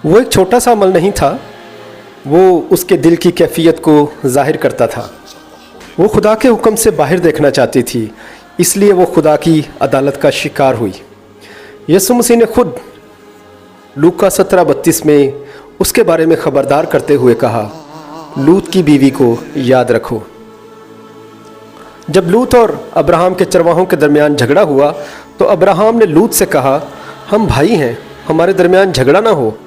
وہ एक छोटा सा अमल नहीं था, वो उसके दिल की कैफियत को ज़ाहिर करता था। वो खुदा के हुक्म से बाहर देखना चाहती थी, इसलिए वो खुदा की अदालत का शिकार हुई। यीशु मसीह ने खुद लूका 17:32 में उसके बारे में ख़बरदार करते हुए कहा, लूत की बीवी को याद रखो। जब लूत और अब्राहम के चरवाहों के दरमियान झगड़ा हुआ तो अब्राहम ने लूत से कहा, हम भाई हैं, हमारे दरमियान झगड़ा ना हो।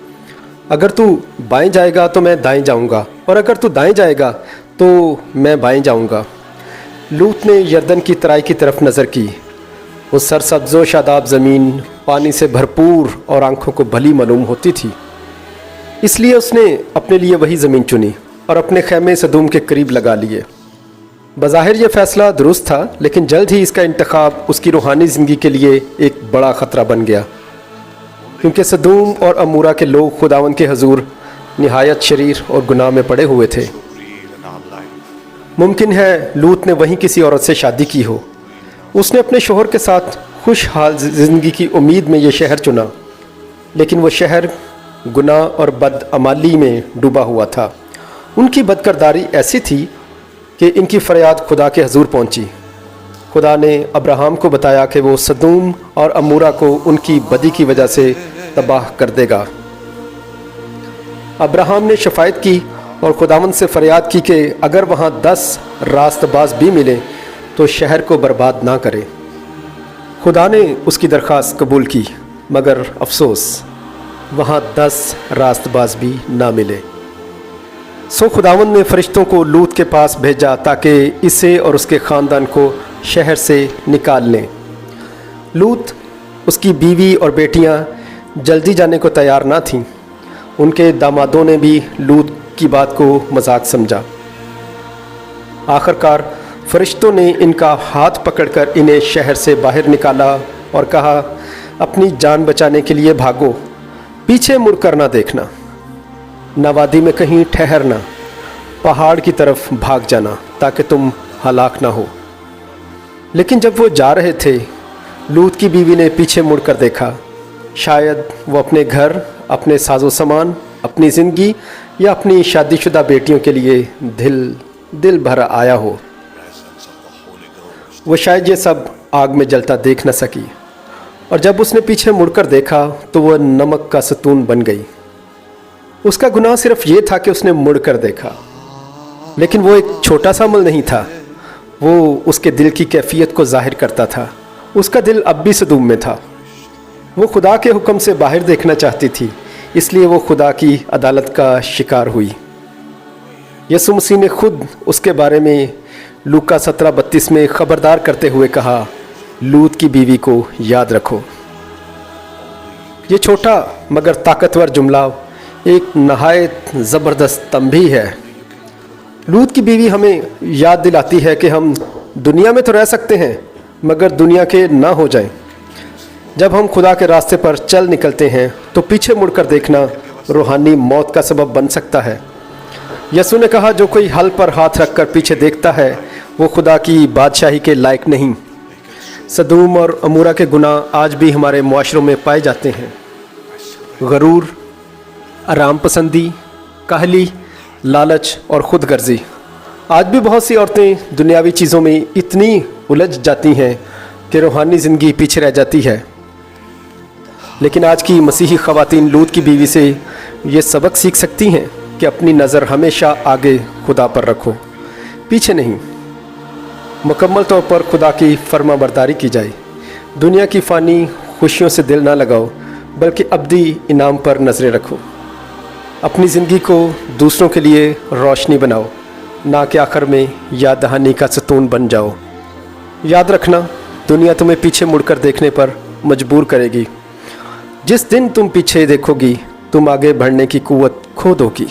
अगर तू बाएं जाएगा तो मैं दाएं जाऊंगा, और अगर तू दाएं जाएगा तो मैं बाएं जाऊंगा। लूत ने यरदन की तराई की तरफ नज़र की। वो सरसब्ज़ो शादाब ज़मीन पानी से भरपूर और आंखों को भली मालूम होती थी, इसलिए उसने अपने लिए वही ज़मीन चुनी और अपने खैमे सदूम के करीब लगा लिए। बज़ाहिर ये फ़ैसला दुरुस्त था, लेकिन जल्द ही इसका इंतखाब उसकी रूहानी ज़िंदगी के लिए एक बड़ा ख़तरा बन गया, क्योंकि सदूम और अमूरा के लोग खुदावंद के हजूर निहायत शरीर और गुनाह में पड़े हुए थे। मुमकिन है लूत ने वहीं किसी औरत से शादी की हो। उसने अपने शोहर के साथ खुशहाल ज़िंदगी की उम्मीद में ये शहर चुना, लेकिन वो शहर गुनाह और बदअमाली में डूबा हुआ था। उनकी बदकिरदारी ऐसी थी कि इनकी फरियाद खुदा के हजूर पहुंची। खुदा ने अब्राहम को बताया कि वो सदूम और अमूरा को उनकी बदी की वजह से तबाह कर देगा। अब्राहम ने शफायत की और खुदावंद से फरियाद की कि अगर वहाँ 10 रास्तबाज भी मिले तो शहर को बर्बाद ना करे। खुदा ने उसकी दरख्वास्त कबूल की, मगर अफसोस वहाँ 10 रास्तबाज भी ना मिले। सो खुदावंद ने फरिश्तों को लूत के पास भेजा ताकि इसे और उसके ख़ानदान को शहर से निकाल लें। लूत, उसकी बीवी और बेटियां जल्दी जाने को तैयार ना थीं। उनके दामादों ने भी लूत की बात को मजाक समझा। आखिरकार फरिश्तों ने इनका हाथ पकड़कर इन्हें शहर से बाहर निकाला और कहा, अपनी जान बचाने के लिए भागो, पीछे मुड़कर ना देखना, ना वादी में कहीं ठहरना, पहाड़ की तरफ भाग जाना ताकि तुम हलाक ना हो। लेकिन जब वो जा रहे थे, लूत की बीवी ने पीछे मुड़कर देखा। शायद वो अपने घर, अपने साजो सामान, अपनी ज़िंदगी या अपनी शादीशुदा बेटियों के लिए दिल भर आया हो। वो शायद ये सब आग में जलता देख न सकी, और जब उसने पीछे मुड़कर देखा तो वह नमक का सतून बन गई। उसका गुनाह सिर्फ ये था कि उसने मुड़कर देखा, लेकिन वो एक छोटा सा अमल नहीं था, वो उसके दिल की कैफियत को जाहिर करता था। उसका दिल अब भी सदूम में था। वो खुदा के हुक्म से बाहर देखना चाहती थी, इसलिए वो खुदा की अदालत का शिकार हुई। यीशु मसीह ने खुद उसके बारे में लूका 17:32 में ख़बरदार करते हुए कहा, लूत की बीवी को याद रखो। ये छोटा मगर ताकतवर जुमला एक नहायत ज़बरदस्त तंबीह है। लूत की बीवी हमें याद दिलाती है कि हम दुनिया में तो रह सकते हैं, मगर दुनिया के ना हो जाएं। जब हम खुदा के रास्ते पर चल निकलते हैं तो पीछे मुड़कर देखना रूहानी मौत का सबब बन सकता है। यसू ने कहा, जो कोई हल पर हाथ रखकर पीछे देखता है वो खुदा की बादशाही के लायक नहीं। सदूम और अमूरा के गुनाह आज भी हमारे मुआशरों में पाए जाते हैं। गरूर, आराम पसंदी, काहली, लालच और ख़ुद गर्जी। आज भी बहुत सी औरतें दुनियावी चीज़ों में इतनी उलझ जाती हैं कि रूहानी ज़िंदगी पीछे रह जाती है। लेकिन आज की मसीही ख़वातीन लूत की बीवी से ये सबक सीख सकती हैं कि अपनी नज़र हमेशा आगे खुदा पर रखो, पीछे नहीं। मुकम्मल तौर पर खुदा की फर्माबरदारी की जाए। दुनिया की फ़ानी खुशियों से दिल ना लगाओ, बल्कि अब्दी इनाम पर नज़रें रखो। अपनी ज़िंदगी को दूसरों के लिए रोशनी बनाओ, ना कि आखिर में याद दहानी का सतून बन जाओ। याद रखना, दुनिया तुम्हें पीछे मुड़कर देखने पर मजबूर करेगी। जिस दिन तुम पीछे देखोगी, तुम आगे बढ़ने की कुव्वत खो दोगी।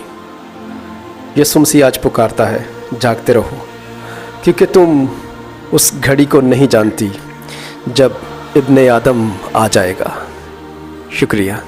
यीशु मसीह आज पुकारता है, जागते रहो, क्योंकि तुम उस घड़ी को नहीं जानती जब इब्ने आदम आ जाएगा। शुक्रिया।